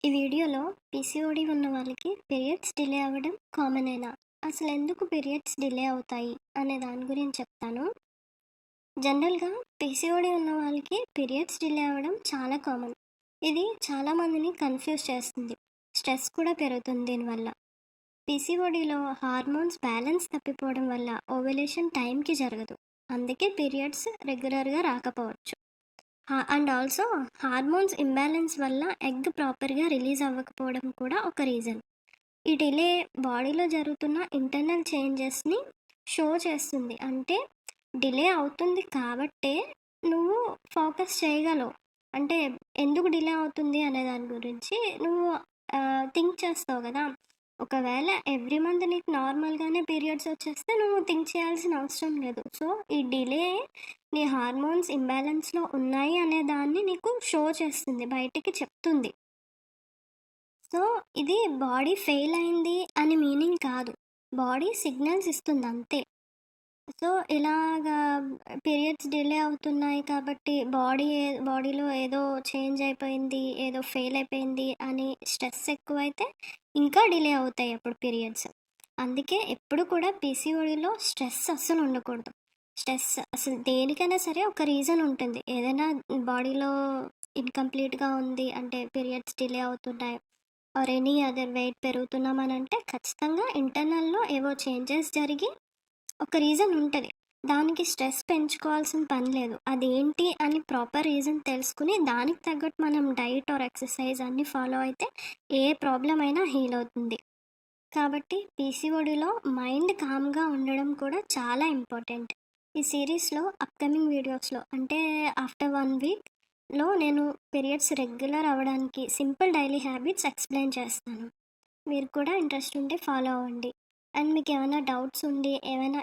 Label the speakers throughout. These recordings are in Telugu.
Speaker 1: ఈ వీడియోలో పీసీఓడి ఉన్న వాళ్ళకి పీరియడ్స్ డిలే అవ్వడం కామనేనా? అసలు ఎందుకు పీరియడ్స్ డిలే అవుతాయి అనే దాని గురించి చెప్తాను. జనరల్‌గా పీసీఓడి ఉన్న వాళ్ళకి పీరియడ్స్ డిలే అవ్వడం చాలా కామన్. ఇది చాలామందిని కన్‌ఫ్యూజ్ చేస్తుంది. స్ట్రెస్ కూడా పెరుగుతుంది దీనివల్ల. పీసీఓడిలో హార్మోన్స్ బ్యాలెన్స్ తప్పిపోవడం వల్ల ఓవ్యులేషన్ టైంకి జరగదు. అందుకే పీరియడ్స్ రెగ్యులర్‌గా రాకపోవచ్చు. అండ్ ఆల్సో హార్మోన్స్ ఇంబ్యాలెన్స్ వల్ల ఎగ్ ప్రాపర్‌గా రిలీజ్ అవ్వకపోవడం కూడా ఒక రీజన్. ఈ డిలే బాడీలో జరుగుతున్న ఇంటర్నల్ చేంజెస్‌ని షో చేస్తుంది. అంటే డిలే అవుతుంది కాబట్టే నువ్వు ఫోకస్ చేయగలవు. అంటే ఎందుకు డిలే అవుతుంది అనే దాని గురించి నువ్వు థింక్ చేస్తావు కదా! ఒకవేళ ఎవ్రీ మంత్ నీకు నార్మల్‌గానే పీరియడ్స్ వచ్చేస్తే నువ్వు థింక్ చేయాల్సిన అవసరం లేదు. సో, ఈ డిలే నీ హార్మోన్స్ ఇంబాలెన్స్‌లో ఉన్నాయి అనే దాన్ని నీకు షో చేస్తుంది. బయటికి చెప్తుంది. సో, ఇది బాడీ ఫెయిల్ అయింది అని మీనింగ్ కాదు. బాడీ సిగ్నల్స్ ఇస్తుంది అంతే. సో, ఇలాగా పీరియడ్స్ డిలే అవుతున్నాయి కాబట్టి బాడీలో ఏదో చేంజ్ అయిపోయింది, ఏదో ఫెయిల్ అయిపోయింది అని స్ట్రెస్ ఎక్కువైతే ఇంకా డిలే అవుతాయి అప్పుడు పీరియడ్స్. అందుకే ఎప్పుడు కూడా పీసీఓడీలో స్ట్రెస్ అస్సలు ఉండకూడదు. స్ట్రెస్ అసలు దేనికైనా సరే ఒక రీజన్ ఉంటుంది. ఏదైనా బాడీలో ఇన్‌కంప్లీట్‌గా ఉంది అంటే పీరియడ్స్ డిలే అవుతున్నాయి ఆర్ ఎనీ అదర్ వెయిట్ పెరుగుతున్నామనంటే ఖచ్చితంగా ఇంటర్నల్‌లో ఏవో చేంజెస్ జరిగి ఒక రీజన్ ఉంటది. దానికి స్ట్రెస్ పెంచుకోవాల్సిన పని లేదు. అదేంటి అని ప్రాపర్ రీజన్ తెలుసుకొని, దానికి తగ్గట్టు మనం డైట్ ఆర్ ఎక్సర్సైజ్ అన్నీ ఫాలో అయితే ఏ ప్రాబ్లమ్ అయినా హీల్ అవుతుంది. కాబట్టి పీసీఓడీలో మైండ్ కామ్‌గా ఉండడం కూడా చాలా ఇంపార్టెంట్. ఈ సిరీస్‌లో అప్‌కమింగ్ వీడియోస్‌లో అంటే ఆఫ్టర్ 1 వీక్‌లో నేను పీరియడ్స్ రెగ్యులర్ అవ్వడానికి సింపుల్ డైలీ హ్యాబిట్స్ ఎక్స్‌ప్లెయిన్ చేస్తాను. మీరు కూడా ఇంట్రెస్ట్ ఉంటే ఫాలో అవ్వండి. అండ్ మీకేమైనా డౌట్స్ ఉండి,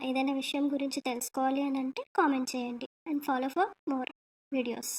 Speaker 1: ఏదైనా విషయం గురించి తెలుసుకోవాలి అని అంటే కామెంట్ చేయండి. And follow for more videos.